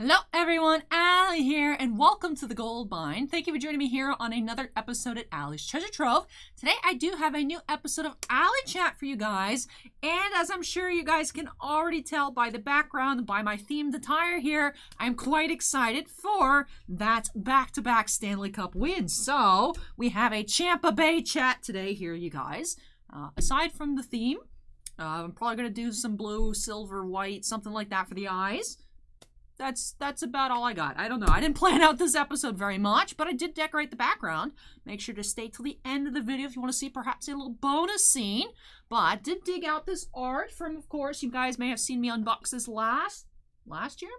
Hello everyone, Allie here, and welcome to the Gold Mine. Thank you for joining me here on another episode at Allie's Treasure Trove. Today I do have a new episode of ALLYCHAT for you guys, and as I'm sure you guys can already tell by the background and by my themed attire here, I'm quite excited for that back-to-back Stanley Cup win. So, we have a Champa Bay chat today here, you guys. Aside from the theme, I'm probably going to do some blue, silver, white, something like that for the eyes. That's about all I got. I don't know. I didn't plan out this episode very much, but I did decorate the background. Make sure to stay till the end of the video if you want to see perhaps a little bonus scene. But I did dig out this art from, of course, you guys may have seen me unbox this last year?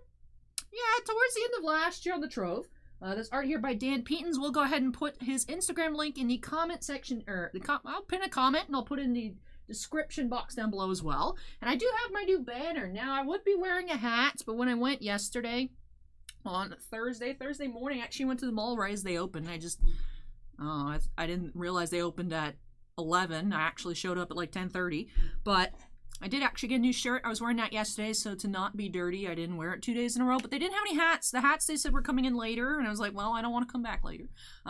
Yeah, towards the end of last year on the Trove. This art here by Dan Petens. We'll go ahead and put his Instagram link in the comment section, I'll pin a comment and I'll put in the description box down below as well. And I do have my new banner. Now, I would be wearing a hat, but when I went yesterday on Thursday morning, I actually went to the mall right as they opened. I didn't realize they opened at 11. I actually showed up at like 10:30, but I did actually get a new shirt. I was wearing that yesterday, so to not be dirty, I didn't wear it 2 days in a row. But they didn't have any hats. The hats they said were coming in later, and I was like, well, I don't want to come back later.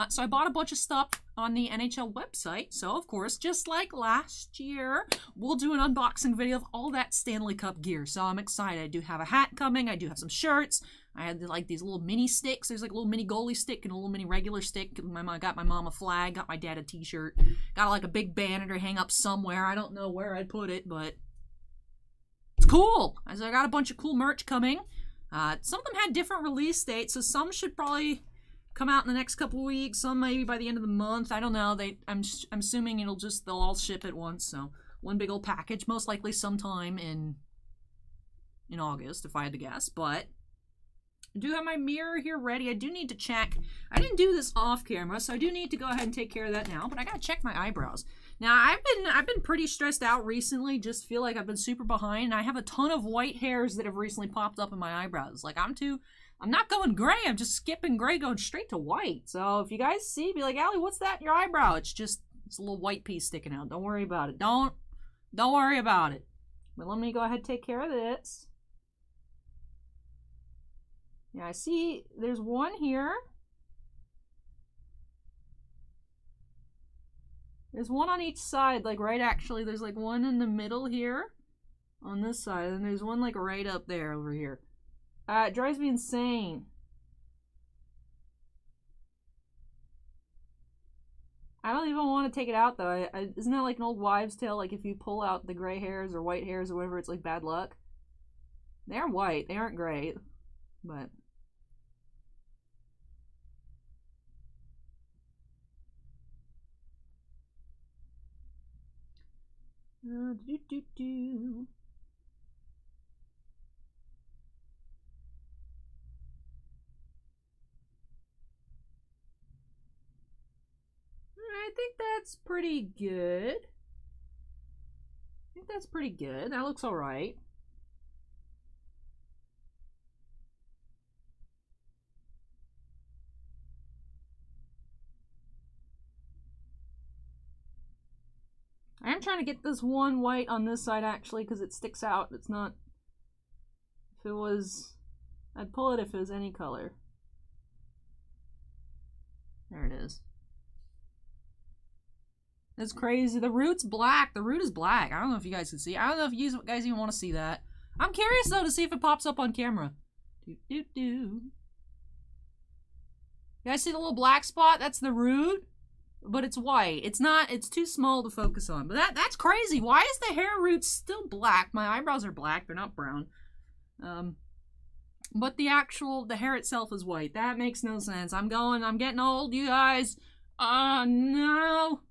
So I bought a bunch of stuff on the NHL website. So, of course, just like last year, we'll do an unboxing video of all that Stanley Cup gear. So I'm excited. I do have a hat coming. I do have some shirts. I had like these little mini sticks. There's like a little mini goalie stick and a little mini regular stick. I got my mom a flag, got my dad a t-shirt. Got like a big banner to hang up somewhere. I don't know where I'd put it, but it's cool. As I got a bunch of cool merch coming. Some of them had different release dates, so some should probably come out in the next couple of weeks. Some maybe by the end of the month. I don't know. I'm assuming they'll all ship at once. So one big old package, most likely sometime in August, if I had to guess. But I do have my mirror here ready. I do need to check. I didn't do this off camera, so I do need to go ahead and take care of that now. But I gotta check my eyebrows. Now, I've been pretty stressed out recently. Just feel like I've been super behind. And I have a ton of white hairs that have recently popped up in my eyebrows. Like, I'm not going gray. I'm just skipping gray, going straight to white. So if you guys see, be like, Allie, what's that in your eyebrow? It's a little white piece sticking out. Don't worry about it. Don't worry about it. But let me go ahead and take care of this. Yeah, I see there's one here. There's one on each side, like actually, there's like one in the middle here on this side, and there's one like right up there over here. It drives me insane. I don't even want to take it out though. Isn't that like an old wives' tale? Like if you pull out the gray hairs or white hairs or whatever, it's like bad luck. They're white, they aren't gray, but I think that's pretty good. That looks alright. I am trying to get this one white on this side actually because it sticks out. It's not. If it was, I'd pull it if it was any color. There it is. That's crazy. The root's black. The root is black. I don't know if you guys can see. I don't know if you guys even want to see that. I'm curious though to see if it pops up on camera. You guys see the little black spot? That's the root. But it's white. It's not, it's too small to focus on. But that's crazy. Why is the hair root still black? My eyebrows are black. They're not brown. But the hair itself is white. That makes no sense. I'm getting old, you guys. No.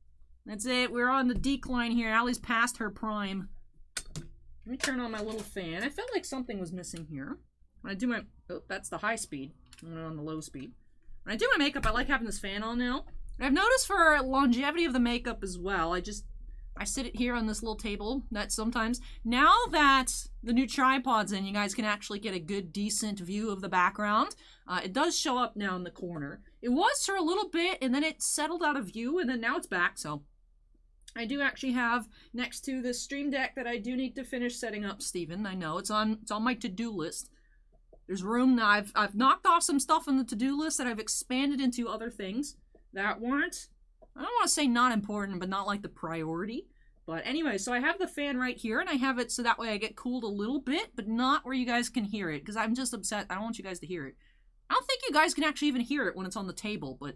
That's it. We're on the decline here. Allie's past her prime. Let me turn on my little fan. I felt like something was missing here. When I do my, that's the high speed. I'm on the low speed. When I do my makeup, I like having this fan on now. I've noticed for longevity of the makeup as well, I sit it here on this little table that sometimes, now that the new tripod's in, you guys can actually get a good, decent view of the background. It does show up now in the corner. It was for a little bit, and then it settled out of view, and then now it's back, so I do actually have next to this stream deck that I do need to finish setting up, Steven. I know, it's on my to-do list. There's room now. I've knocked off some stuff on the to-do list that I've expanded into other things that weren't, I don't want to say not important, but not like the priority. But anyway, so I have the fan right here, and I have it so that way I get cooled a little bit, but not where you guys can hear it, because I'm just upset. I don't want you guys to hear it. I don't think you guys can actually even hear it when it's on the table, but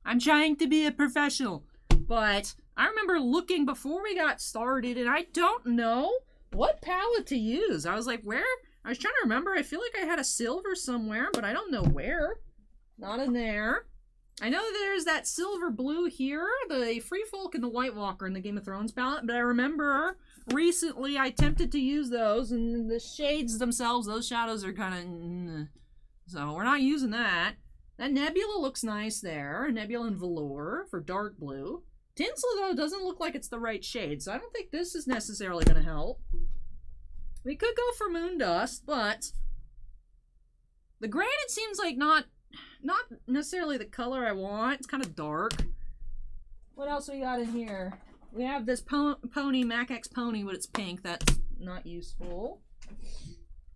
I'm trying to be a professional. But I remember looking before we got started, and I don't know what palette to use. I was like, where? I was trying to remember. I feel like I had a silver somewhere, but I don't know where. Not in there. I know there's that silver blue here, the Free Folk and the White Walker in the Game of Thrones palette, but I remember recently I attempted to use those, and the shades themselves, those shadows are kind of, so we're not using that. That Nebula looks nice there, Nebula and Velour for dark blue. Tinsel, though, doesn't look like it's the right shade, so I don't think this is necessarily going to help. We could go for Moon Dust, but the granite seems like not necessarily the color I want. It's kind of dark. What else we got in here? We have this pony, Mac X Pony, but it's pink. That's not useful.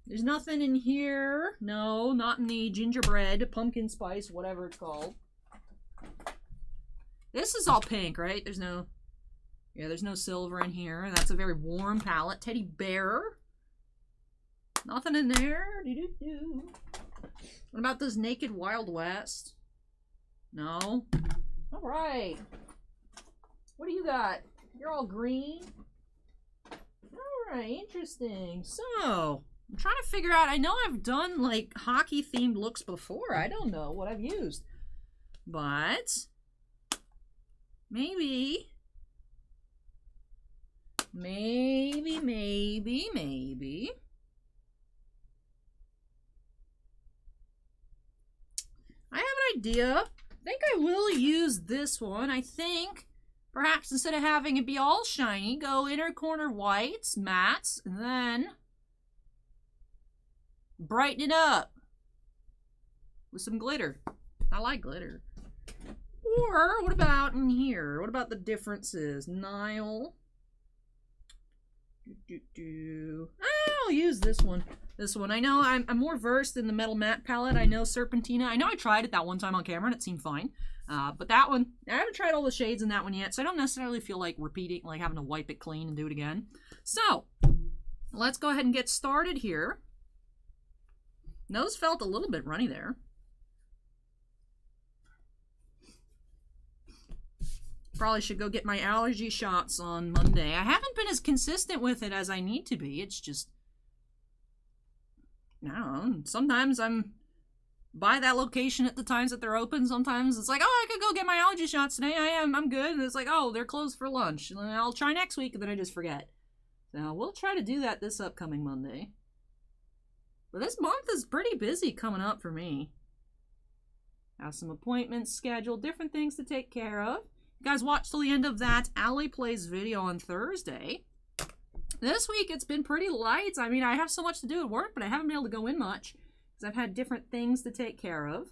There's nothing in here. No, not in the gingerbread, pumpkin spice, whatever it's called. This is all pink, right? There's no silver in here. That's a very warm palette. Teddy Bear. Nothing in there. Doo-doo-doo. What about this Naked Wild West? No. All right. What do you got? You're all green. All right, interesting. So, I'm trying to figure out, I know I've done like hockey themed looks before. I don't know what I've used. But maybe I have an idea. I think I will use this one. I think perhaps instead of having it be all shiny, go inner corner whites, mattes, and then brighten it up with some glitter. I like glitter. Or what about in here? What about the differences? Nile. I'll use this one. This one. I know I'm more versed in the metal matte palette. I know Serpentina. I know I tried it that one time on camera and it seemed fine. But that one, I haven't tried all the shades in that one yet, so I don't necessarily feel like repeating, like having to wipe it clean and do it again. So, let's go ahead and get started here. Nose felt a little bit runny there. Probably should go get my allergy shots on Monday. I haven't been as consistent with it as I need to be. It's just, I don't know, sometimes I'm by that location at the times that they're open. Sometimes it's like, oh, I could go get my allergy shots today. I'm good. And it's like, oh, they're closed for lunch. And then I'll try next week, and then I just forget. So we'll try to do that this upcoming Monday. But this month is pretty busy coming up for me. Have some appointments scheduled, different things to take care of. You guys watch till the end of that Allie Plays video on Thursday. This week it's been pretty light. I mean, I have so much to do at work, but I haven't been able to go in much because I've had different things to take care of.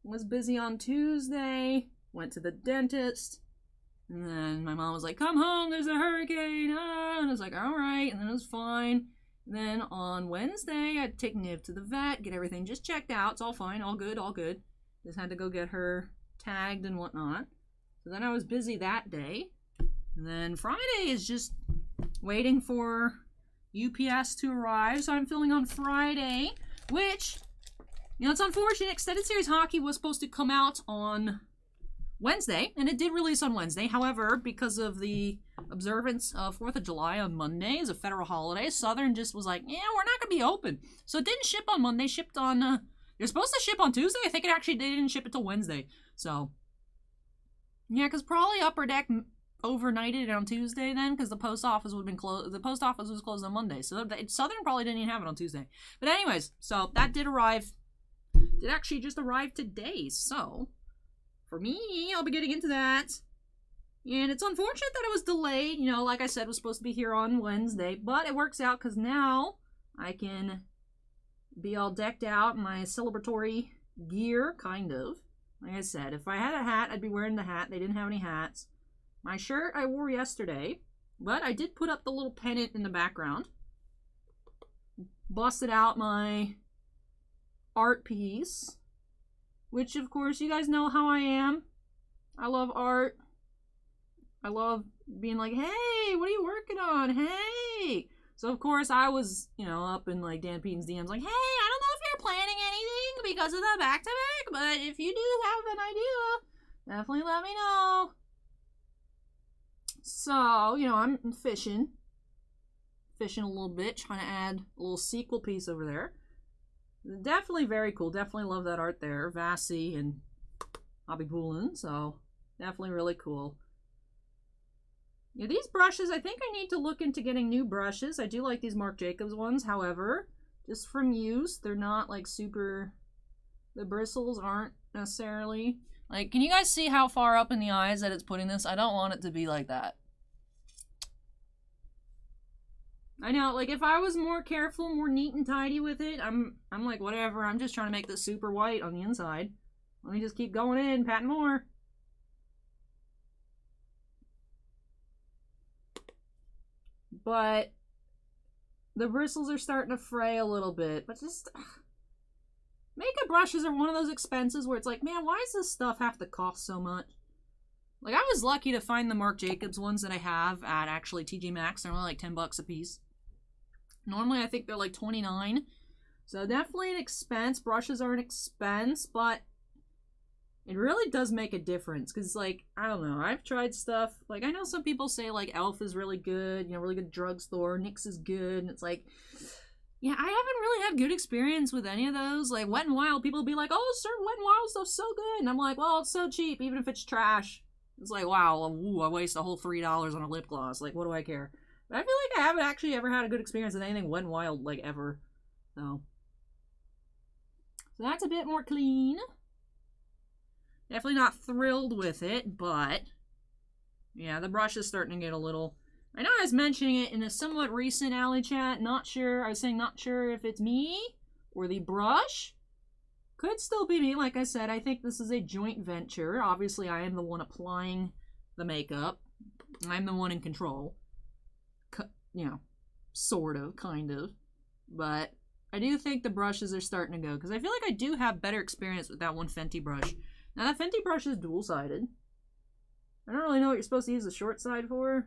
Was busy on Tuesday, went to the dentist, and then my mom was like, come home, there's a hurricane, and I was like, all right, and then it was fine. And then on Wednesday, I had to take Niv to the vet, get everything just checked out. It's all fine, all good, all good. Just had to go get her tagged and whatnot. So then I was busy that day. And then Friday is just waiting for UPS to arrive. So I'm filming on Friday, which, you know, it's unfortunate. Extended Series Hockey was supposed to come out on Wednesday, and it did release on Wednesday. However, because of the observance of 4th of July on Monday as a federal holiday, Southern just was like, yeah, we're not going to be open. So it didn't ship on Monday, shipped on, you're supposed to ship on Tuesday. I think it actually didn't ship it till Wednesday. So, yeah, because probably Upper Deck overnighted it on Tuesday then, because the post office would have been closed. The post office was closed on Monday, so Southern probably didn't even have it on Tuesday. But anyways, so that did arrive. Did actually just arrive today. So, for me, I'll be getting into that. And it's unfortunate that it was delayed. You know, like I said, it was supposed to be here on Wednesday, but it works out because now I can be all decked out in my celebratory gear, kind of. Like I said, if I had a hat, I'd be wearing the hat. They didn't have any hats. My shirt I wore yesterday, but I did put up the little pennant in the background. busted out my art piece, which of course you guys know how I am. I love art. I love being like, hey, what are you working on? Hey. So of course I was, you know, up in like Dan Peden's DMs like, hey, I don't know if you're planning anything because of the back-to-back, but if you do have an idea, definitely let me know. So, you know, I'm fishing a little bit, trying to add a little sequel piece over there. Definitely very cool. Definitely love that art there. Vassy and Hobby Poolin, so definitely really cool. Yeah, these brushes, I think I need to look into getting new brushes. I do like these Marc Jacobs ones. However, just from use, they're not like super, the bristles aren't necessarily. Like, can you guys see how far up in the eyes that it's putting this? I don't want it to be like that. I know, like, if I was more careful, more neat and tidy with it, I'm like, whatever, I'm just trying to make this super white on the inside. Let me just keep going in, patting more. But the bristles are starting to fray a little bit, but just... Makeup brushes are one of those expenses where it's like, man, why does this stuff have to cost so much? Like, I was lucky to find the Marc Jacobs ones that I have at actually TJ Maxx. They're only like 10 bucks a piece. Normally, I think they're like 29. So definitely an expense. Brushes are an expense, but it really does make a difference. Because, like, I don't know. I've tried stuff. Like, I know some people say, like, Elf is really good. You know, really good drugstore. NYX is good. And it's like... Yeah, I haven't really had good experience with any of those. Like, Wet n Wild, people will be like, oh, certain Wet n Wild stuff's so good. And I'm like, well, it's so cheap, even if it's trash. It's like, wow, ooh, I waste a whole $3 on a lip gloss. Like, what do I care? But I feel like I haven't actually ever had a good experience with anything Wet n Wild, like, ever. So that's a bit more clean. Definitely not thrilled with it, but... Yeah, the brush is starting to get a little... I know I was mentioning it in a somewhat recent Alley Chat. Not sure. I was saying not sure if it's me or the brush. Could still be me. Like I said, I think this is a joint venture. Obviously, I am the one applying the makeup. I'm the one in control. You know, sort of, kind of. But I do think the brushes are starting to go. Because I feel like I do have better experience with that one Fenty brush. Now, that Fenty brush is dual-sided. I don't really know what you're supposed to use the short side for.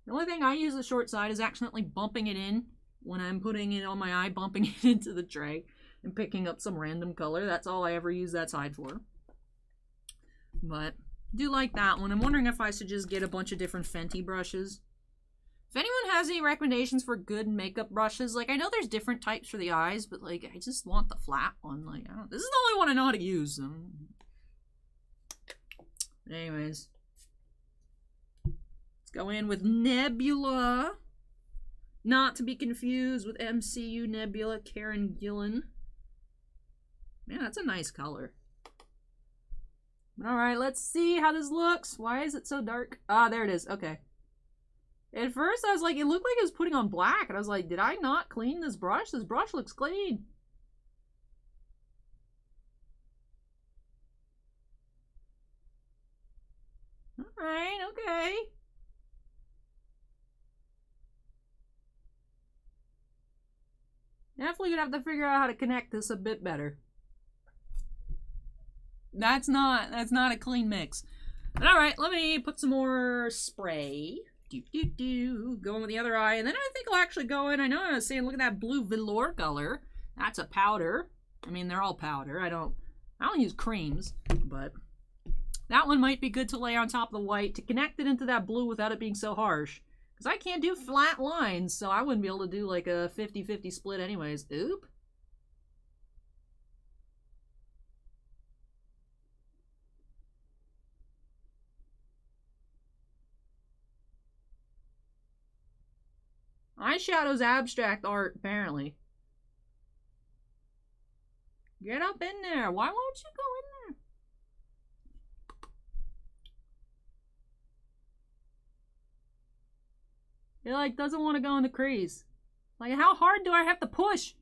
The only thing I use the short side is accidentally bumping it in when I'm putting it on my eye, bumping it into the tray and picking up some random color. That's all I ever use that side for. But I do like that one. I'm wondering if I should just get a bunch of different Fenty brushes. If anyone has any recommendations for good makeup brushes, like I know there's different types for the eyes, but like I just want the flat one. Like this is the only one I know how to use. Anyways. Go in with Nebula. Not to be confused with MCU Nebula Karen Gillan. Man, that's a nice color. Alright, let's see how this looks. Why is it so dark? Ah, there it is. Okay. At first, I was like, it looked like it was putting on black. And I was like, did I not clean this brush? This brush looks clean. Alright, okay. Definitely gonna have to figure out how to connect this a bit better. That's not a clean mix. But alright, let me put some more spray. Going with the other eye. And then I think I'll actually go in. I know I was saying, look at that blue velour color. That's a powder. I mean, they're all powder. I don't use creams, but that one might be good to lay on top of the white to connect it into that blue without it being so harsh. Because I can't do flat lines, so I wouldn't be able to do like a 50-50 split anyways. Oop. Eyeshadow's abstract art, apparently. Get up in there. Why won't you go in there? It like doesn't want to go in the crease. Like, how hard do I have to push?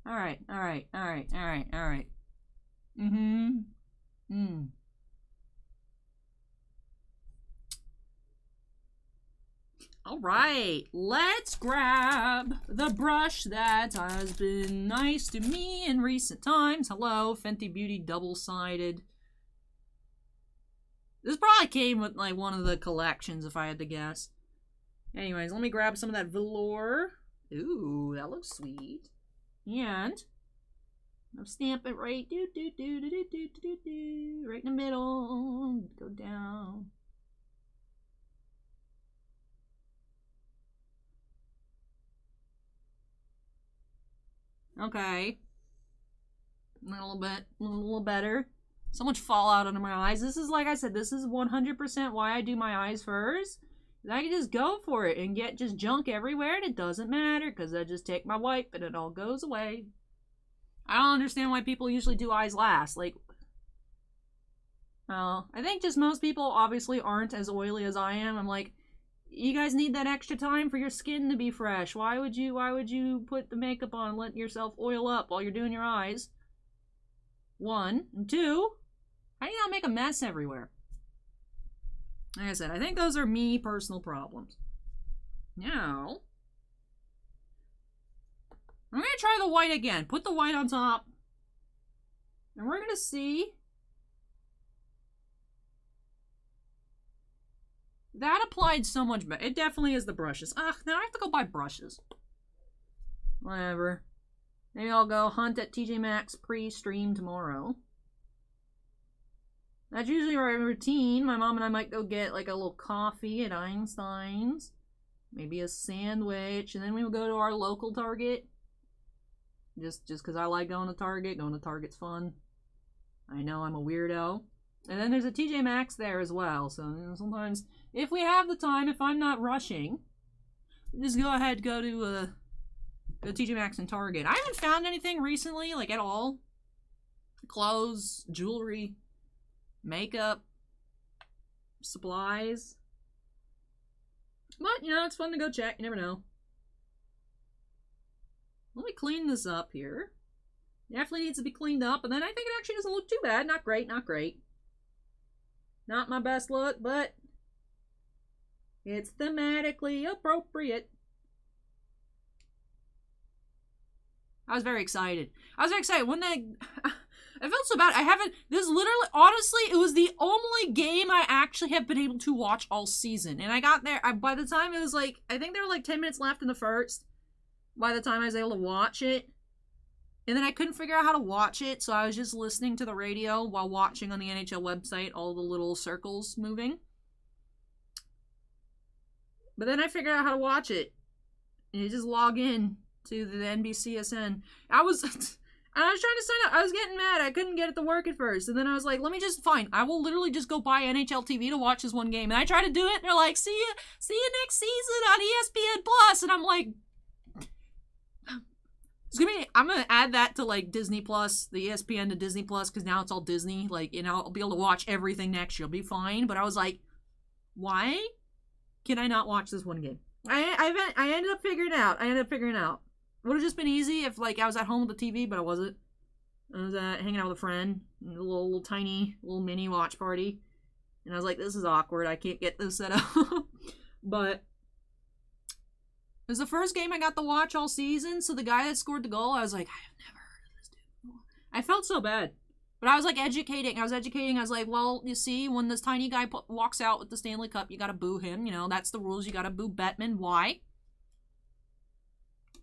Alright. All right, let's grab the brush that has been nice to me in recent times. Hello, Fenty Beauty double-sided. This probably came with like one of the collections if I had to guess. Anyways, let me grab some of that velour. Ooh, that looks sweet. And I'll stamp it right, right in the middle. Go down. Okay. A little better. So much fallout under my eyes. This is, like I said, this is 100% why I do my eyes first. I can just go for it and get just junk everywhere and it doesn't matter because I just take my wipe and it all goes away. I don't understand why people usually do eyes last. Like, well, I think just most people obviously aren't as oily as I am. I'm like, you guys need that extra time for your skin to be fresh. Why would you put the makeup on and let yourself oil up while you're doing your eyes? 1. And 2, how do you not make a mess everywhere? Like I said, I think those are me personal problems. Now, I'm going to try the white again. Put the white on top. And we're going to see. That applied so much better. It definitely is the brushes. Ugh, now I have to go buy brushes. Whatever. Maybe I'll go hunt at TJ Maxx pre-stream tomorrow. That's usually our routine. My mom and I might go get like a little coffee at Einstein's. Maybe a sandwich. And then we will go to our local Target. Just because I like going to Target. Going to Target's fun. I know I'm a weirdo. And then there's a TJ Maxx there as well. So sometimes, if we have the time, if I'm not rushing, just go ahead, go to TJ Maxx and Target. I haven't found anything recently, like at all. Clothes, jewelry, makeup, supplies. But, you know, it's fun to go check. You never know. Let me clean this up here. Definitely needs to be cleaned up. And then I think it actually doesn't look too bad. Not great, not great. Not my best look, but it's thematically appropriate. I was very excited. When I felt so bad. This literally, honestly, it was the only game I actually have been able to watch all season. And I got there, by the time it was like, I think there were like 10 minutes left in the first, by the time I was able to watch it. And then I couldn't figure out how to watch it, so I was just listening to the radio while watching on the NHL website all the little circles moving. But then I figured out how to watch it. And you just log in to the NBCSN. I was trying to sign up. I was getting mad. I couldn't get it to work at first. And then I was like, fine. I will literally just go buy NHL TV to watch this one game. And I tried to do it, and they're like, see you next season on ESPN Plus. And I'm like, I'm gonna add that to like Disney Plus, the ESPN to Disney Plus, because now it's all Disney. Like, you know, I'll be able to watch everything next year. I'll be fine. But I was like, why can I not watch this one game? I ended up figuring it out. Would have just been easy if like I was at home with the TV, but I wasn't. I was hanging out with a friend, a little tiny, little mini watch party, and I was like, this is awkward. I can't get this set up. But it was the first game I got to watch all season, so the guy that scored the goal, I was like, I have never heard of this dude before. I felt so bad. But I was like educating. I was like, well, you see, when this tiny guy walks out with the Stanley Cup, you gotta boo him. You know, that's the rules. You gotta boo Bettman. Why?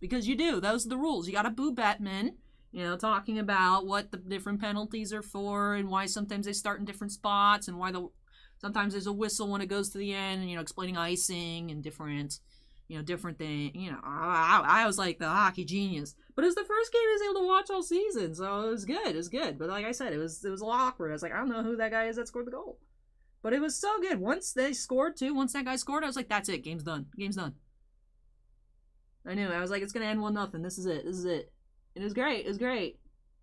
Because you do. Those are the rules. You gotta boo Bettman. You know, talking about what the different penalties are for and why sometimes they start in different spots and why sometimes there's a whistle when it goes to the end and, you know, explaining icing and different things. You know, I was like the hockey genius. But it was the first game I was able to watch all season, so it was good. But like I said, it was a little awkward. I was like, I don't know who that guy is that scored the goal. But it was so good. Once that guy scored, I was like, that's it. Game's done. I knew. I was like, it's going to end 1-0. This is it. And it was great.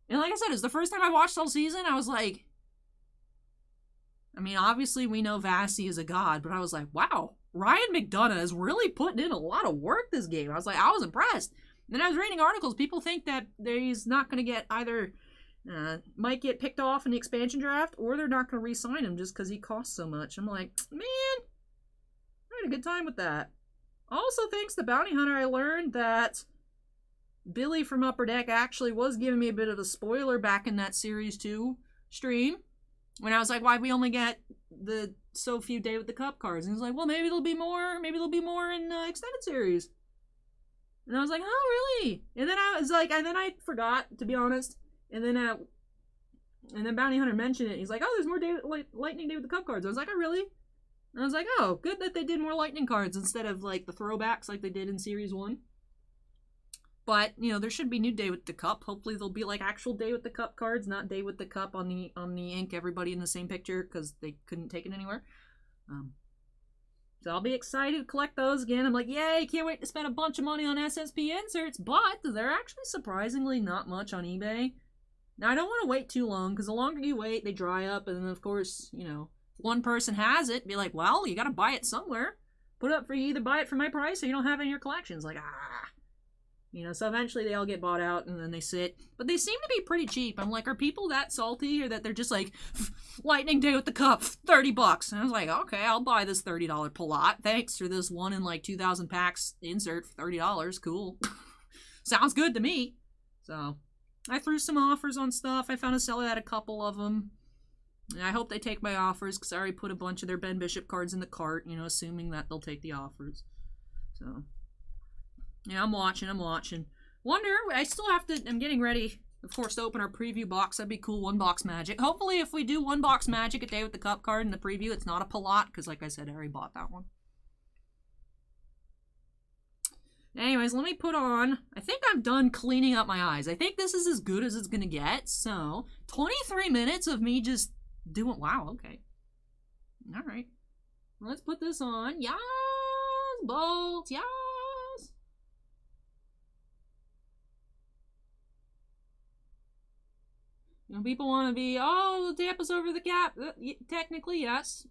And like I said, it was the first time I watched all season. I was like, I mean, obviously we know Vasi is a god, but I was like, wow, Ryan McDonough is really putting in a lot of work this game. I was impressed. And then I was reading articles. People think that he's not going to get either, might get picked off in the expansion draft, or they're not going to re-sign him just because he costs so much. I'm like, man, I had a good time with that. Also, thanks to Bounty Hunter, I learned that Billy from Upper Deck actually was giving me a bit of a spoiler back in that Series 2 stream. When I was like, why we only get the so few Day with the Cup cards? And he's like, well, maybe there'll be more in Extended Series. And I was like, oh, really? And then I was like, and then I forgot, to be honest. And then Bounty Hunter mentioned it. He's like, oh, there's more Lightning Day with the Cup cards. I was like, oh, really? And I was like, oh, good that they did more Lightning cards instead of like the throwbacks like they did in Series 1. But, you know, there should be new Day with the Cup. Hopefully there'll be like actual Day with the Cup cards, not Day with the Cup on the ink, everybody in the same picture, because they couldn't take it anywhere. So I'll be excited to collect those again. I'm like, yay, can't wait to spend a bunch of money on SSP inserts, but they're actually surprisingly not much on eBay. Now, I don't want to wait too long, because the longer you wait, they dry up, and then, of course, you know, if one person has it, be like, well, you gotta buy it somewhere. Put it up for you, either buy it for my price, or you don't have it in your collections. Like, You know, so eventually they all get bought out and then they sit. But they seem to be pretty cheap. I'm like, are people that salty or that they're just like, Lightning Day with the Cup, $30? And I was like, okay, I'll buy this $30 Palot. Thanks for this 1 in like 2,000 packs insert for $30. Cool. Sounds good to me. So I threw some offers on stuff. I found a seller that had a couple of them. And I hope they take my offers because I already put a bunch of their Ben Bishop cards in the cart, you know, assuming that they'll take the offers. So... yeah, I'm watching. Wonder, I still have to, I'm getting ready, of course, to open our preview box. That'd be cool, 1 box magic. Hopefully, if we do 1 box magic a Day with the Cup card in the preview, it's not a Palot, because like I said, I already bought that one. Anyways, let me put on, I think I'm done cleaning up my eyes. I think this is as good as it's going to get. So, 23 minutes of me just doing, wow, okay. All right. Let's put this on. Yes, bolts, yes. You know, people want to be, oh, the Tampa's over the cap. Technically, yes.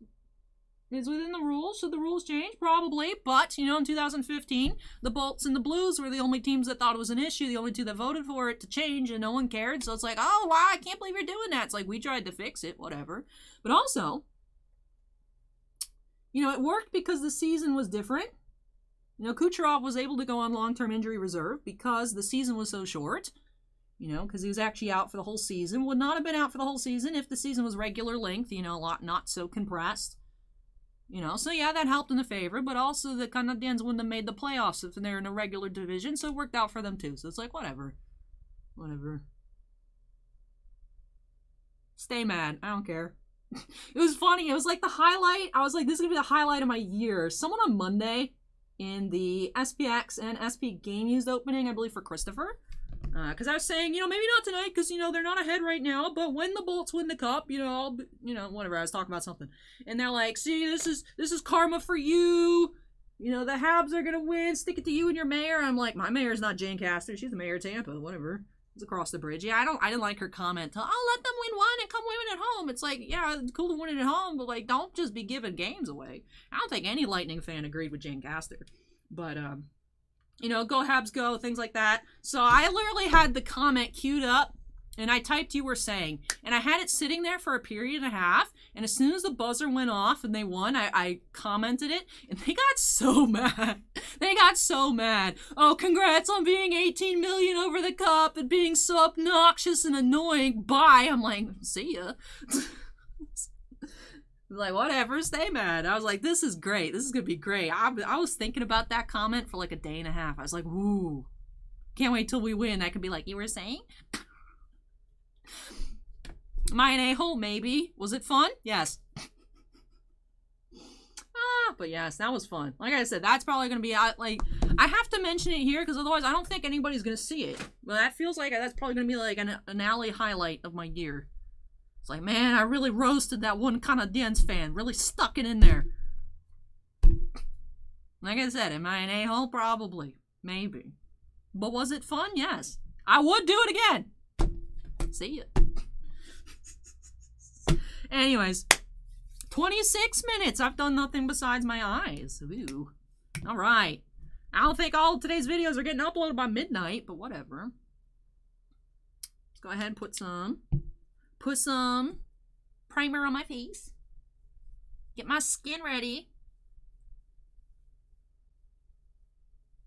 It's within the rules. Should the rules change? Probably. But, you know, in 2015, the Bolts and the Blues were the only teams that thought it was an issue, the only two that voted for it to change, and no one cared. So it's like, oh, wow, I can't believe you're doing that. It's like, we tried to fix it, whatever. But also, you know, it worked because the season was different. You know, Kucherov was able to go on long-term injury reserve because the season was so short. You know, because he was actually out for the whole season. Would not have been out for the whole season if the season was regular length, you know, a lot not so compressed. You know, so yeah, that helped in the favor, but also the Canadiens wouldn't have made the playoffs if they're in a regular division, so it worked out for them too. So it's like, whatever. Whatever. Stay mad. I don't care. It was funny. It was like the highlight. I was like, this is going to be the highlight of my year. Someone on Monday in the SPX and SP Game Used opening, I believe for Christopher, because I was saying, you know, maybe not tonight because, you know, they're not ahead right now, but when the Bolts win the cup, you know, whatever, I was talking about something. And they're like, see, this is karma for you. You know, the Habs are going to win. Stick it to you and your mayor. I'm like, my mayor's not Jane Castor. She's the mayor of Tampa. Whatever. It's across the bridge. Yeah, I didn't like her comment. I'll let them win 1 and come win at home. It's like, yeah, it's cool to win it at home, but, like, don't just be giving games away. I don't think any Lightning fan agreed with Jane Castor. But, you know, go Habs go, things like that. So I literally had the comment queued up, and I typed you were saying, and I had it sitting there for a period and a half, and as soon as the buzzer went off and they won, I commented it, and they got so mad. They got so mad. Oh, congrats on being 18 million over the cup and being so obnoxious and annoying. Bye. I'm like, see ya. Like, whatever, stay mad. I was like, this is great. This is going to be great. I was thinking about that comment for like a day and a half. I was like, ooh, can't wait till we win. I could be like, you were saying? Am I an a-hole? Maybe. Was it fun? Yes. But yes, that was fun. Like I said, that's probably going to be, like, I have to mention it here because otherwise I don't think anybody's going to see it. But that feels like that's probably going to be like an alley highlight of my year. It's like, man, I really roasted that one Canadiens fan. Really stuck it in there. Like I said, am I an a-hole? Probably. Maybe. But was it fun? Yes. I would do it again. See ya. Anyways, 26 minutes. I've done nothing besides my eyes. Ooh. All right. I don't think all of today's videos are getting uploaded by midnight, but whatever. Let's go ahead and put some primer on my face. Get my skin ready.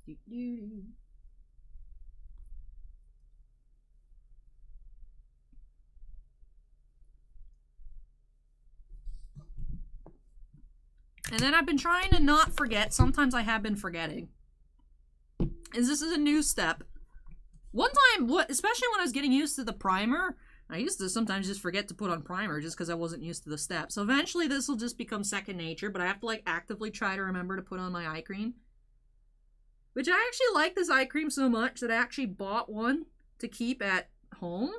And then I've been trying to not forget. Sometimes I have been forgetting. This is a new step. One time, especially when I was getting used to the primer, I used to sometimes just forget to put on primer just because I wasn't used to the step. So eventually this will just become second nature, but I have to like actively try to remember to put on my eye cream. Which I actually like this eye cream so much that I actually bought one to keep at home.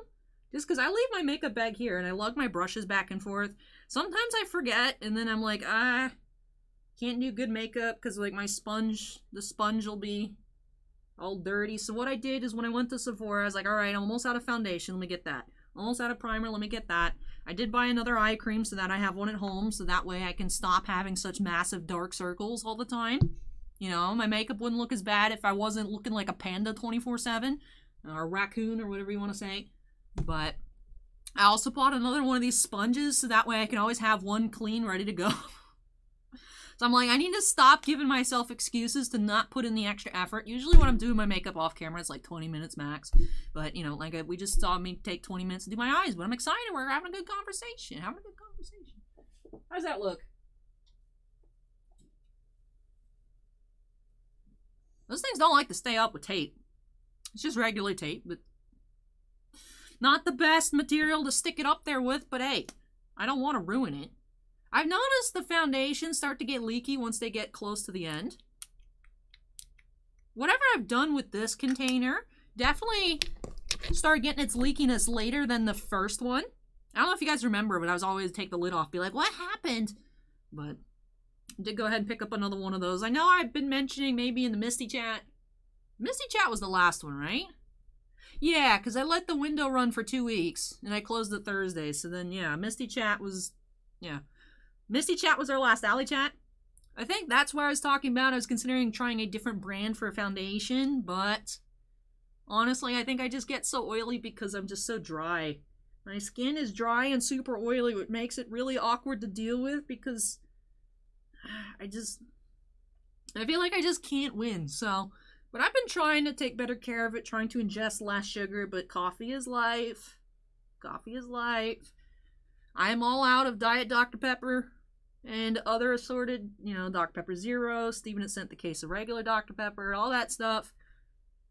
Just because I leave my makeup bag here and I lug my brushes back and forth. Sometimes I forget and then I'm like, can't do good makeup because like my sponge, the sponge will be all dirty. So what I did is when I went to Sephora, I was like, all right, I'm almost out of foundation. Let me get that. Almost out of primer. Let me get that. I did buy another eye cream so that I have one at home. So that way I can stop having such massive dark circles all the time. You know, my makeup wouldn't look as bad if I wasn't looking like a panda 24/7. Or a raccoon or whatever you want to say. But I also bought another one of these sponges so that way I can always have one clean ready to go. So I'm like, I need to stop giving myself excuses to not put in the extra effort. Usually when I'm doing my makeup off camera, it's like 20 minutes max. But, you know, like we just saw me take 20 minutes to do my eyes. But I'm excited. We're having a good conversation. How's that look? Those things don't like to stay up with tape. It's just regular tape, but not the best material to stick it up there with. But hey, I don't want to ruin it. I've noticed the foundations start to get leaky once they get close to the end. Whatever I've done with this container definitely started getting its leakiness later than the first one. I don't know if you guys remember, but I was always take the lid off, be like, what happened? But I did go ahead and pick up another one of those. I know I've been mentioning maybe in the Misty Chat. Misty Chat was the last one, right? Yeah, because I let the window run for 2 weeks, and I closed it Thursday. So then, yeah, Misty Chat was, yeah. Misty Chat was our last ALLYCHAT. I think that's where I was talking about. I was considering trying a different brand for a foundation, but honestly, I think I just get so oily because I'm just so dry. My skin is dry and super oily, which makes it really awkward to deal with because I feel like I just can't win. So, but I've been trying to take better care of it, trying to ingest less sugar, but coffee is life. Coffee is life. I am all out of Diet Dr. Pepper and other assorted, you know, Dr. Pepper Zero. Steven had sent the case of regular Dr. Pepper, all that stuff.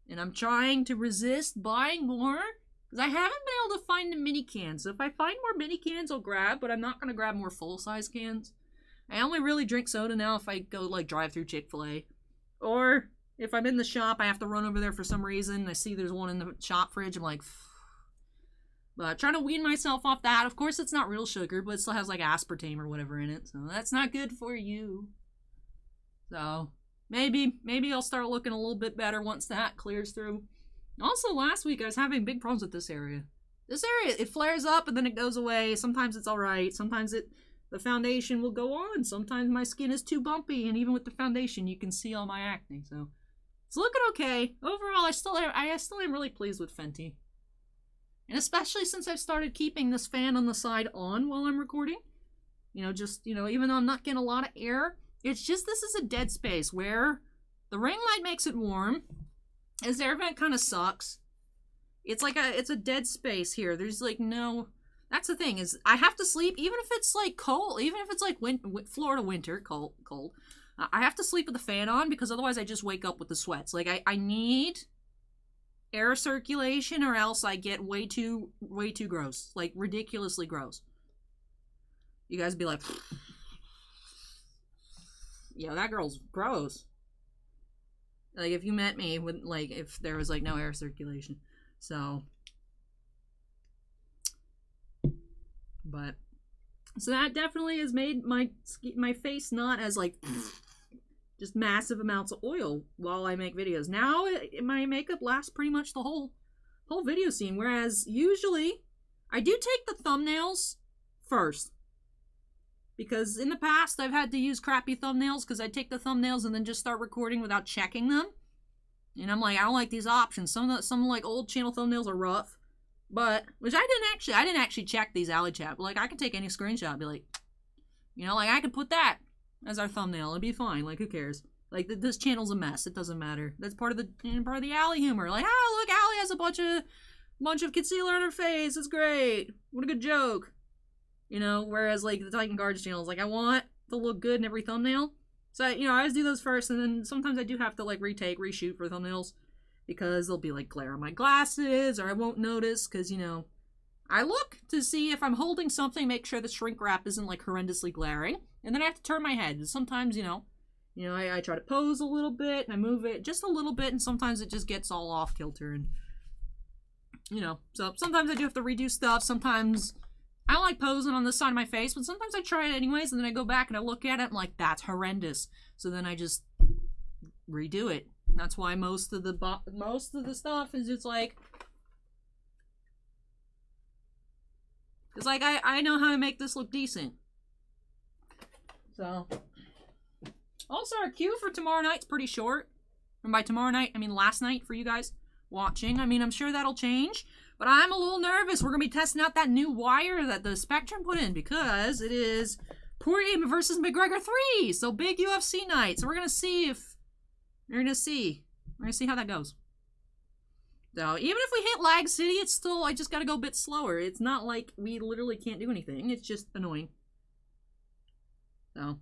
And I'm trying to resist buying more because I haven't been able to find the mini cans. So if I find more mini cans, I'll grab, but I'm not going to grab more full-size cans. I only really drink soda now if I go, like, drive through Chick-fil-A. Or if I'm in the shop, I have to run over there for some reason. I see there's one in the shop fridge. I'm like, but trying to wean myself off that. Of course, it's not real sugar, but it still has like aspartame or whatever in it. So that's not good for you. So maybe I'll start looking a little bit better once that clears through. Also, last week I was having big problems with this area. This area, it flares up and then it goes away. Sometimes it's all right. Sometimes the foundation will go on. Sometimes my skin is too bumpy, and even with the foundation, you can see all my acne. So it's looking okay. Overall, I still am really pleased with Fenty. And especially since I've started keeping this fan on the side on while I'm recording. You know, just, you know, even though I'm not getting a lot of air, it's just this is a dead space where the ring light makes it warm. This air vent kind of sucks. It's like it's a dead space here. There's like no, that's the thing is I have to sleep even if it's like cold, even if it's like Florida winter, cold. I have to sleep with the fan on because otherwise I just wake up with the sweats. Like I need air circulation or else I get way too gross, like ridiculously gross. You guys be like, yeah, that girl's gross. Like if you met me with like if there was like no air circulation. So that definitely has made my face not as like just massive amounts of oil while I make videos. Now my makeup lasts pretty much the whole video scene, whereas usually I do take the thumbnails first. Because in the past I've had to use crappy thumbnails because I take the thumbnails and then just start recording without checking them. And I'm like, I don't like these options. Some like old channel thumbnails are rough. But which I didn't actually check these ALLYCHAT. But like I could take any screenshot and be like, you know, like I could put that as our thumbnail. It'd be fine. Like, who cares? Like, this channel's a mess. It doesn't matter. That's part of the Allie humor. Like, oh, look, Allie has a bunch of concealer on her face. It's great. What a good joke. You know, whereas, like, the Titan Guards channel is like, I want to look good in every thumbnail. So, you know, I always do those first, and then sometimes I do have to, like, reshoot for thumbnails. Because there'll be, like, glare on my glasses, or I won't notice, because, you know, I look to see if I'm holding something, make sure the shrink wrap isn't, like, horrendously glaring. And then I have to turn my head. Sometimes, you know, I try to pose a little bit, and I move it just a little bit, and sometimes it just gets all off kilter, and, you know, so sometimes I do have to redo stuff. Sometimes I don't like posing on this side of my face, but sometimes I try it anyways, and then I go back and I look at it, and I'm like, that's horrendous. So then I just redo it. That's why most of the stuff is just like, it's like I know how to make this look decent. So, also our queue for tomorrow night's pretty short. And by tomorrow night, I mean last night for you guys watching. I mean, I'm sure that'll change, but I'm a little nervous. We're gonna be testing out that new wire that the Spectrum put in because it is Poirier versus McGregor 3. So big UFC night. So we're gonna see if we're gonna see how that goes. So even if we hit Lag City, it's still, I just gotta go a bit slower. It's not like we literally can't do anything. It's just annoying. So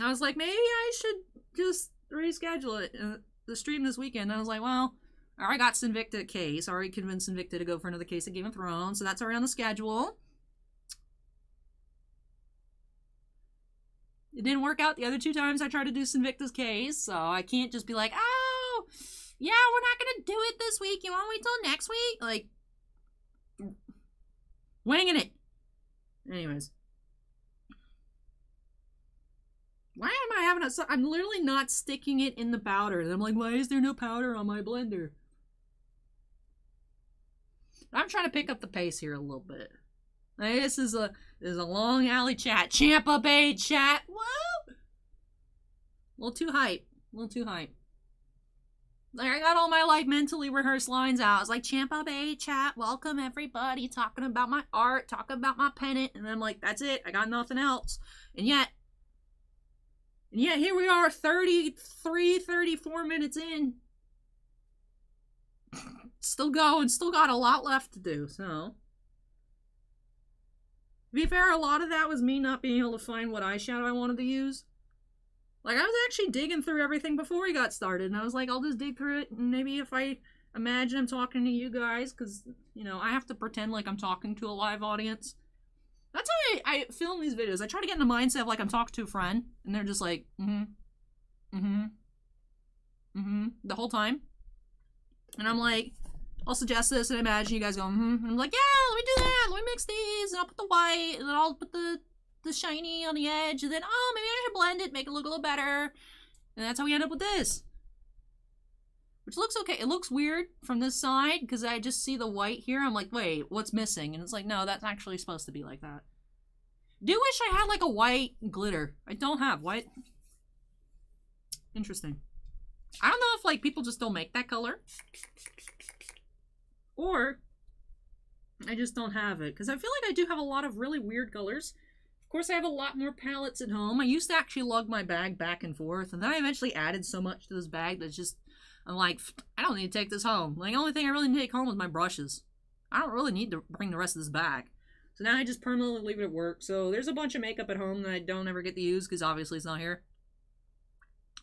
I was like, maybe I should just reschedule it, the stream this weekend. I was like, well, I already got Sinvicta case. I already convinced Sinvicta to go for another case of Game of Thrones, so that's already on the schedule. It didn't work out the other 2 times I tried to do Sinvicta's case, so I can't just be like, oh, yeah, we're not gonna do it this week. You wanna wait till next week? Like, winging it. Anyways. Why am I having I'm literally not sticking it in the powder. And I'm like, why is there no powder on my blender? I'm trying to pick up the pace here a little bit. This is a long alley chat. Champa Bay chat. Woo! A little too hype. A little too hype. Like, I got all my, like, mentally rehearsed lines out. I was like, Champa Bay chat, welcome everybody, talking about my art, talking about my pennant. And I'm like, that's it. I got nothing else. And yet here we are 33, 34 minutes in. Still going. Still got a lot left to do, so. To be fair, a lot of that was me not being able to find what eyeshadow I wanted to use. Like, I was actually digging through everything before we got started, and I was like, I'll just dig through it, and maybe if I imagine I'm talking to you guys, because, you know, I have to pretend like I'm talking to a live audience. That's how I film these videos. I try to get in the mindset of like I'm talking to a friend, and they're just like, the whole time. And I'm like, I'll suggest this and imagine you guys going, and I'm like, yeah, let me do that, let me mix these, and I'll put the white, and then I'll put the shiny on the edge, and then, oh, maybe I should blend it, make it look a little better. And that's how we end up with this. Which looks okay. It looks weird from this side, because I just see the white here. I'm like, wait, what's missing? And it's like, no, that's actually supposed to be like that. Do wish I had, like, a white glitter. I don't have white. Interesting. I don't know if, like, people just don't make that color. Or I just don't have it. Because I feel like I do have a lot of really weird colors. Of course, I have a lot more palettes at home. I used to actually lug my bag back and forth. And then I eventually added so much to this bag that's just, I'm like, I don't need to take this home. Like, the only thing I really need to take home is my brushes. I don't really need to bring the rest of this back. So now I just permanently leave it at work. So there's a bunch of makeup at home that I don't ever get to use because obviously it's not here.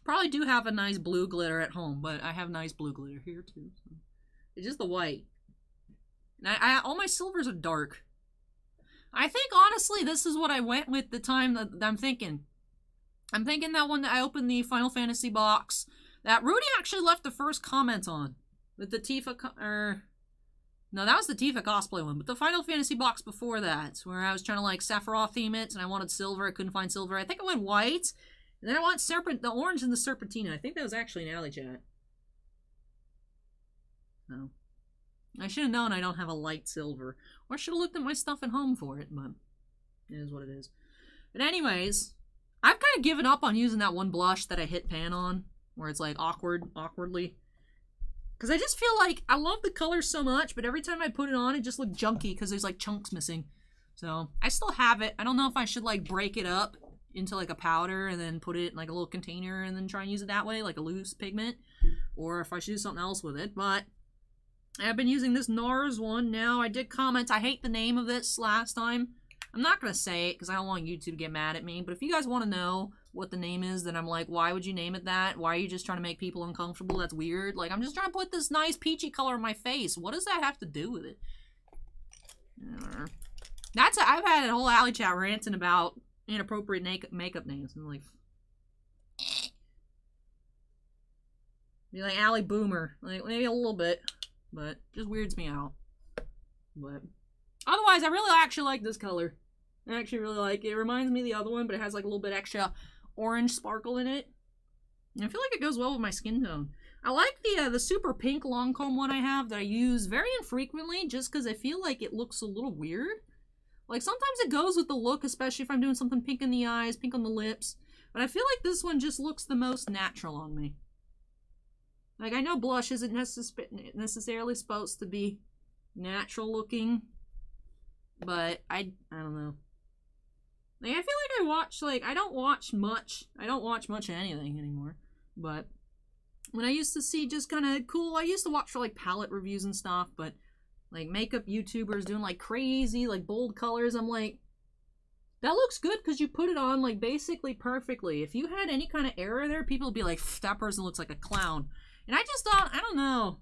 Probably do have a nice blue glitter at home, but I have nice blue glitter here too. So. It's just the white. And all my silvers are dark. I think, honestly, this is what I went with the time that I'm thinking. I'm thinking that one that I opened the Final Fantasy box that Rudy actually left the first comment on. With the Tifa, no, that was the Tifa cosplay one. But the Final Fantasy box before that, where I was trying to, like, Sephiroth theme it, and I wanted silver. I couldn't find silver. I think I went white. And then I want the orange and the Serpentina. I think that was actually an ALLYCHAT. No. I should have known I don't have a light silver. Or I should have looked at my stuff at home for it, but it is what it is. But anyways, I've kind of given up on using that one blush that I hit pan on, where it's like awkwardly. Because I just feel like I love the color so much, but every time I put it on, it just looked junky because there's like chunks missing. So I still have it. I don't know if I should like break it up into like a powder and then put it in like a little container and then try and use it that way, like a loose pigment, or if I should do something else with it. But I've been using this NARS one now. I did comment, I hate the name of this last time. I'm not going to say it because I don't want YouTube to get mad at me. But if you guys want to know what the name is, then I'm like, why would you name it that? Why are you just trying to make people uncomfortable? That's weird. Like, I'm just trying to put this nice peachy color on my face. What does that have to do with it? I've had a whole ALLYCHAT ranting about inappropriate makeup names. I'm like, be like Allie Boomer. Like, maybe a little bit. But just weirds me out. But otherwise, I really actually like this color. I actually really like it. It reminds me of the other one, but it has like a little bit extra orange sparkle in it. And I feel like it goes well with my skin tone. I like the super pink Lancome one I have that I use very infrequently just because I feel like it looks a little weird. Like sometimes it goes with the look, especially if I'm doing something pink in the eyes, pink on the lips. But I feel like this one just looks the most natural on me. Like, I know blush isn't necessarily supposed to be natural looking, but I don't know. Like, I feel like I watch, like, I don't watch much of anything anymore, but when I used to see just kind of cool, I used to watch for, like, palette reviews and stuff, but, like, makeup YouTubers doing, like, crazy, like, bold colors, I'm like, that looks good because you put it on, like, basically perfectly. If you had any kind of error there, people would be like, that person looks like a clown. And I just thought, I don't know.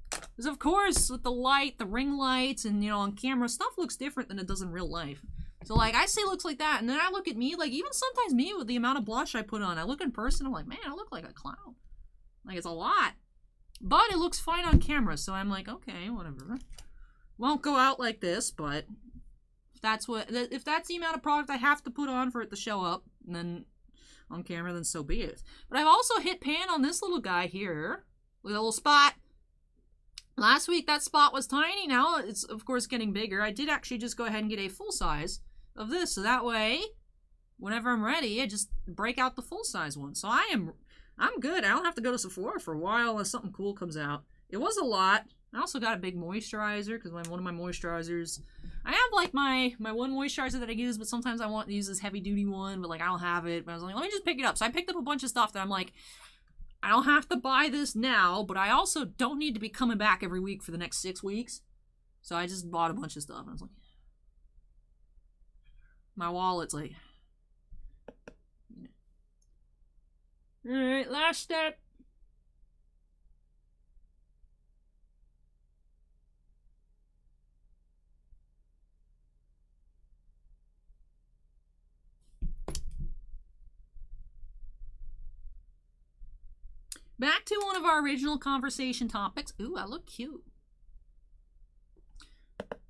Because of course, with the light, the ring lights, and, you know, on camera, stuff looks different than it does in real life. So, like, I see it looks like that, and then I look at me, like, even sometimes me with the amount of blush I put on, I look in person, I'm like, man, I look like a clown. Like, it's a lot. But it looks fine on camera, so I'm like, okay, whatever. Won't go out like this, but if that's the amount of product I have to put on for it to show up, then on camera, then so be it. But I've also hit pan on this little guy here with a little spot. Last week that spot was tiny. Now it's of course getting bigger. I did actually just go ahead and get a full size of this, so that way whenever I'm ready I just break out the full size one. So I'm good. I don't have to go to Sephora for a while unless something cool comes out. It was a lot. I also got a big moisturizer because one of my moisturizers, I have like my one moisturizer that I use, but sometimes I want to use this heavy duty one, but like I don't have it. But I was like, let me just pick it up. So I picked up a bunch of stuff that I'm like, I don't have to buy this now, but I also don't need to be coming back every week for the next 6 weeks. So I just bought a bunch of stuff. And I was like, my wallet's like, all right, last step. Back to one of our original conversation topics. Ooh, I look cute.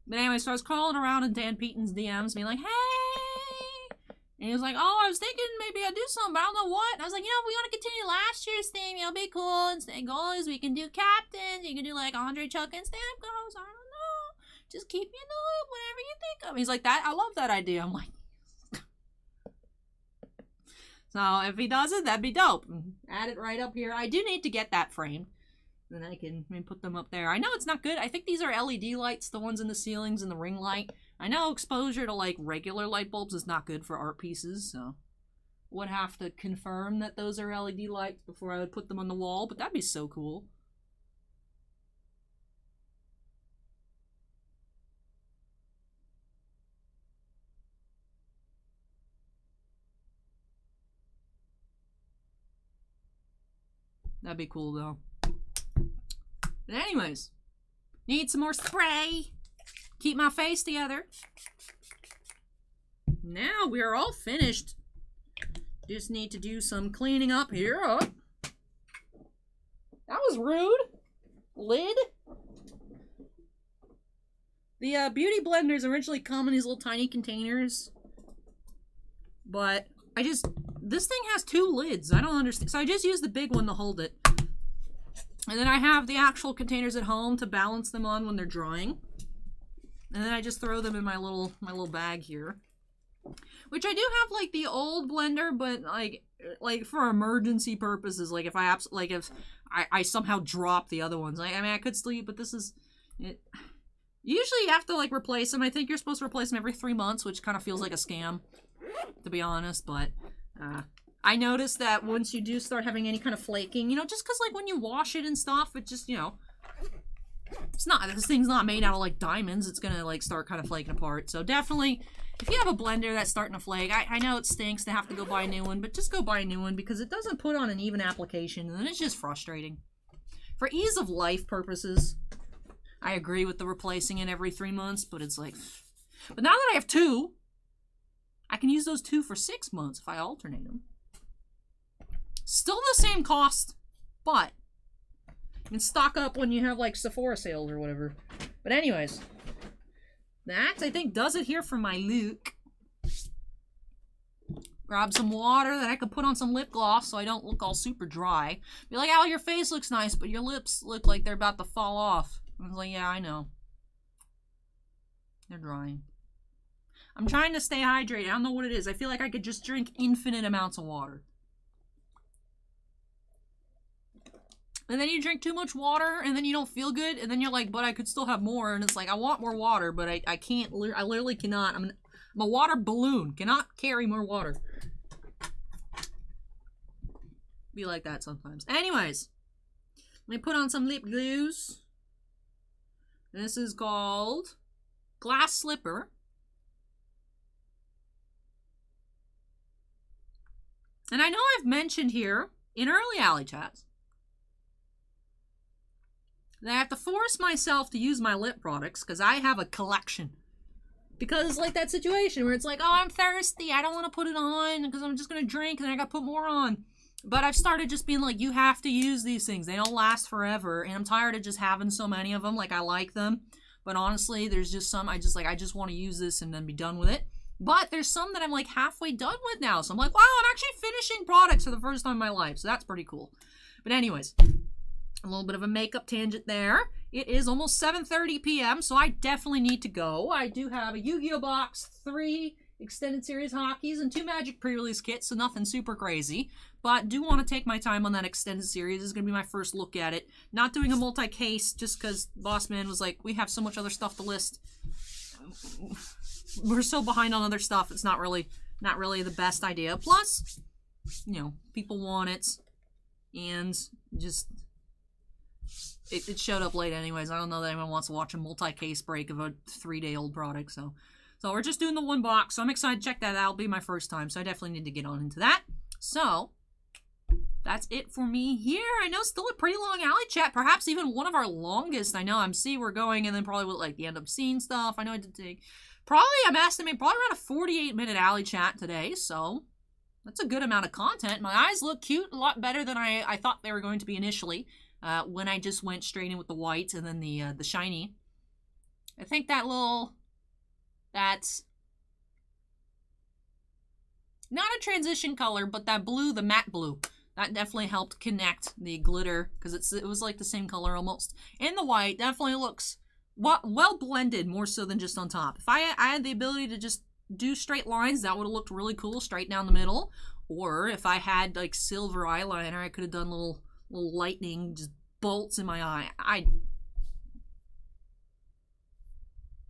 But anyway, so I was crawling around in Dan Peaton's DMs being like, hey! And he was like, oh, I was thinking maybe I'd do something, but I don't know what. And I was like, you know, if we want to continue last year's theme, it'll be cool. And goals, we can do captains. You can do like Andre, Chuck, and Stamp goals. I don't know. Just keep me in the loop, whatever you think of. He's like, that. I love that idea. I'm like, so if he does it, that'd be dope. Add it right up here. I do need to get that framed. Then I can put them up there. I know it's not good. I think these are LED lights, the ones in the ceilings and the ring light. I know exposure to like regular light bulbs is not good for art pieces, so would have to confirm that those are LED lights before I would put them on the wall, but that'd be so cool. That'd be cool, though. But anyways, need some more spray. Keep my face together. Now we are all finished. Just need to do some cleaning up here. Oh. That was rude. Lid. The beauty blenders originally come in these little tiny containers. But this thing has 2 lids. I don't understand. So I just use the big one to hold it. And then I have the actual containers at home to balance them on when they're drying. And then I just throw them in my little bag here. Which I do have like the old blender, but like for emergency purposes, like if I somehow drop the other ones. I mean I could still, but this is it. Usually you have to like replace them. I think you're supposed to replace them every 3 months, which kind of feels like a scam. to be honest, but I noticed that once you do start having any kind of flaking, you know, just because, like, when you wash it and stuff, it just, you know, it's not, this thing's not made out of, like, diamonds. It's gonna, like, start kind of flaking apart. So definitely, if you have a blender that's starting to flake, I know it stinks to have to go buy a new one, but just go buy a new one because it doesn't put on an even application, and it's just frustrating. For ease of life purposes, I agree with the replacing it every 3 months, but it's like, but now that I have 2, I can use those 2 for 6 months if I alternate them. Still the same cost, but you can stock up when you have, like, Sephora sales or whatever. But anyways, that, I think, does it here for my look. Grab some water that I could put on some lip gloss so I don't look all super dry. Be like, "Al, your face looks nice, but your lips look like they're about to fall off." I was like, "Yeah, I know. They're drying." I'm trying to stay hydrated. I don't know what it is. I feel like I could just drink infinite amounts of water. And then you drink too much water, and then you don't feel good, and then you're like, "But I could still have more." And it's like, I want more water, but I can't. I literally cannot. I'm a water balloon. Cannot carry more water. Be like that sometimes. Anyways, let me put on some lip glues. This is called Glass Slipper. And I know I've mentioned here in early Alley Chats that I have to force myself to use my lip products because I have a collection. Because, like, that situation where it's like, "Oh, I'm thirsty. I don't want to put it on because I'm just going to drink and then I got to put more on." But I've started just being like, you have to use these things. They don't last forever. And I'm tired of just having so many of them. Like, I like them. But honestly, there's just some I just want to use this and then be done with it. But there's some that I'm, like, halfway done with now. So I'm like, wow, I'm actually finishing products for the first time in my life. So that's pretty cool. But anyways, a little bit of a makeup tangent there. It is almost 7:30 p.m., so I definitely need to go. I do have a Yu-Gi-Oh! Box, 3 extended series hockeys, and 2 Magic pre-release kits, so nothing super crazy. But do want to take my time on that extended series. This is going to be my first look at it. Not doing a multi-case just because Boss Man was like, "We have so much other stuff to list. We're so behind on other stuff, it's not really the best idea." Plus, you know, people want it, and just it showed up late anyways. I don't know that anyone wants to watch a multi-case break of a 3-day-old product, so we're just doing the 1 box. So I'm excited to check that out. It'll be my first time, so I definitely need to get on into that. So that's it for me here. I know still a pretty long Alley Chat, perhaps even one of our longest. I know we're going, and then probably with, like, the end up scene stuff. I know I did take I'm estimating probably around a 48-minute Alley Chat today, so that's a good amount of content. My eyes look cute, a lot better than I thought they were going to be initially. When I just went straight in with the white and then the shiny. I think that's not a transition color, but that blue, the matte blue, that definitely helped connect the glitter because it was like the same color almost. And the white definitely looks well blended, more so than just on top. If I had the ability to just do straight lines, that would have looked really cool, straight down the middle. Or if I had, like, silver eyeliner, I could have done little lightning just bolts in my eye.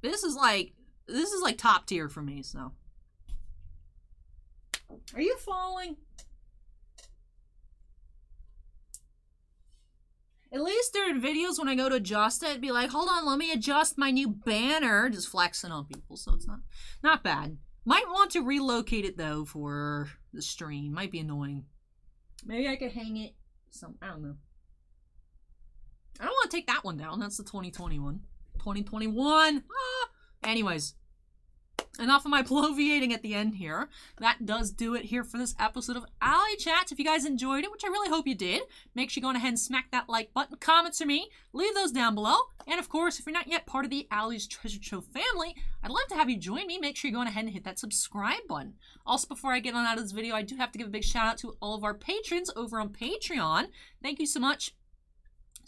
This is like top tier for me. So are you falling? At least during videos when I go to adjust it, it'd be like, "Hold on, let me adjust my new banner," just flexing on people. So it's not bad. Might want to relocate it though for the stream. Might be annoying. Maybe I could hang it I don't know. I don't want to take that one down. That's the 2021. 2021! Ah! Anyways, enough of my bloviating at the end here. That does do it here for this episode of Alley Chats. If you guys enjoyed it, which I really hope you did, make sure you go ahead and smack that like button. Comments for me, leave those down below. And of course, if you're not yet part of the Alley's Treasure Trove family, I'd love to have you join me. Make sure you go ahead and hit that subscribe button. Also, before I get on out of this video, I do have to give a big shout out to all of our patrons over on Patreon. Thank you so much.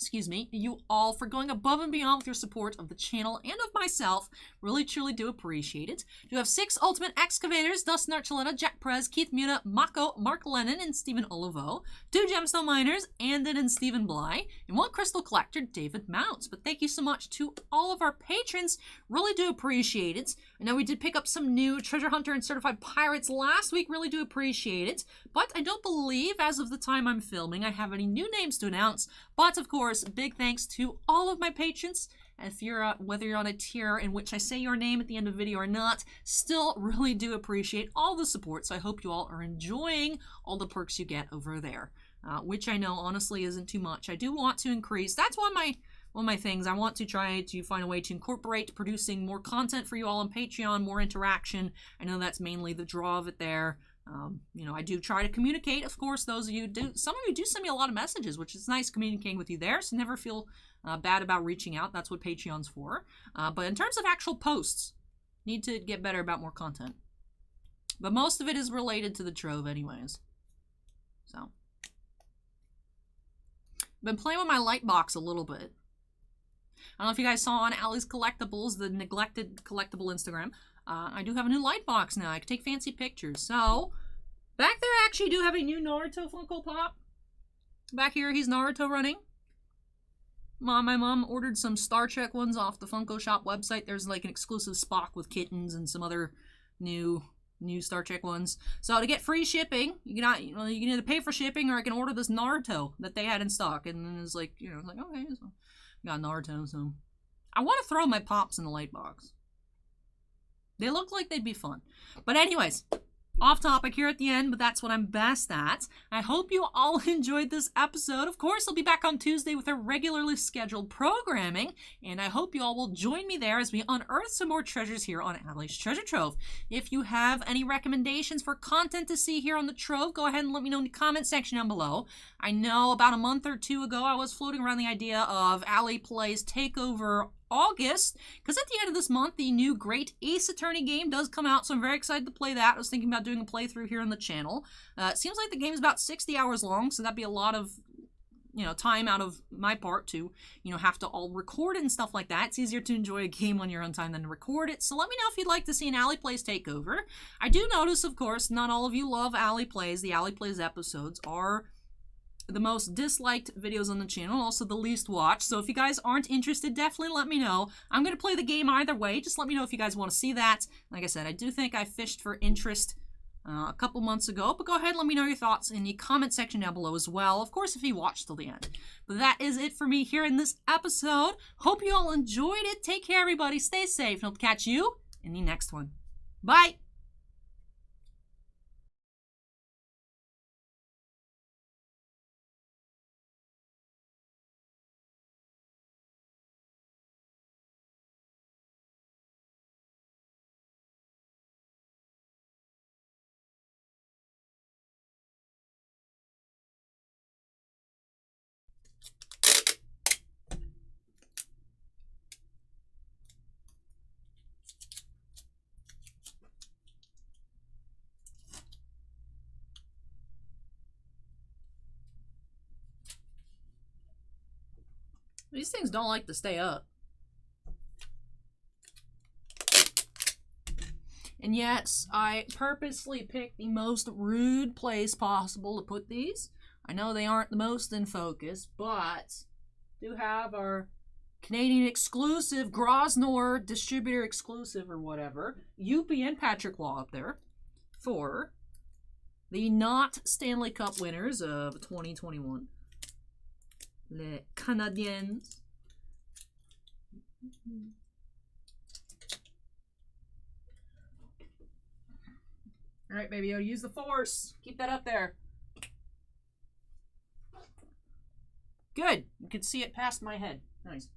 excuse me, you all for going above and beyond with your support of the channel and of myself. Really, truly do appreciate it. You have 6 Ultimate Excavators, Dustin Archuleta, Jack Perez, Keith Muna, Mako, Mark Lennon, and Stephen Olivo, 2 Gemstone Miners, Andon and Stephen Bly, and 1 Crystal Collector, David Mounts. But thank you so much to all of our patrons. Really do appreciate it. I know we did pick up some new Treasure Hunter and Certified Pirates last week. Really do appreciate it. But I don't believe, as of the time I'm filming, I have any new names to announce. But of course, big thanks to all of my patrons. If you're whether you're on a tier in which I say your name at the end of the video or not, still really do appreciate all the support. So I hope you all are enjoying all the perks you get over there, which I know honestly isn't too much. I do want to increase. That's one of my things. I want to try to find a way to incorporate producing more content for you all on Patreon, more interaction. I know that's mainly the draw of it there. You know, I do try to communicate. Of course, those of you do. Some of you do send me a lot of messages, which is nice communicating with you there. So never feel bad about reaching out. That's what Patreon's for. But in terms of actual posts, need to get better about more content. But most of it is related to the Trove, anyways. So, been playing with my light box a little bit. I don't know if you guys saw on Ally's Collectibles, the neglected collectible Instagram. I do have a new light box now. I can take fancy pictures. So, back there I actually do have a new Naruto Funko Pop. Back here, he's Naruto running. My mom ordered some Star Trek ones off the Funko Shop website. There's like an exclusive Spock with kittens and some other new Star Trek ones. So to get free shipping, you can either pay for shipping or I can order this Naruto that they had in stock. And then it's like, you know, it's like, okay, so got Naruto. So I want to throw my pops in the light box. They look like they'd be fun. But anyways, off topic here at the end, but that's what I'm best at. I hope you all enjoyed this episode. Of course, I'll be back on Tuesday with our regularly scheduled programming, and I hope you all will join me there as we unearth some more treasures here on Ally's Treasure Trove. If you have any recommendations for content to see here on the Trove, go ahead and let me know in the comment section down below. I know about a month or 2 ago, I was floating around the idea of Ally Plays Takeover August, because at the end of this month, the new Great Ace Attorney game does come out, so I'm very excited to play that. I was thinking about doing a playthrough here on the channel. It seems like the game is about 60 hours long, so that'd be a lot of, you know, time out of my part to, you know, have to all record it and stuff like that. It's easier to enjoy a game on your own time than to record it, so let me know if you'd like to see an Ally Plays Takeover. I do notice, of course, not all of you love Ally Plays. The Ally Plays episodes are the most disliked videos on the channel, also the least watched. So if you guys aren't interested, definitely let me know. I'm going to play the game either way. Just let me know if you guys want to see that. Like I said, I do think I fished for interest a couple months ago, but go ahead and let me know your thoughts in the comment section down below as well. Of course, if you watched till the end. But that is it for me here in this episode. Hope you all enjoyed it. Take care, everybody. Stay safe, and I'll catch you in the next one. Bye! These things don't like to stay up. And yes, I purposely picked the most rude place possible to put these. I know they aren't the most in focus, but do have our Canadian exclusive, Grosvenor distributor exclusive or whatever, UPN Patrick Law up there for the not Stanley Cup winners of 2021. Les Canadiens. All right, baby, use the force. Keep that up there. Good. You can see it past my head. Nice.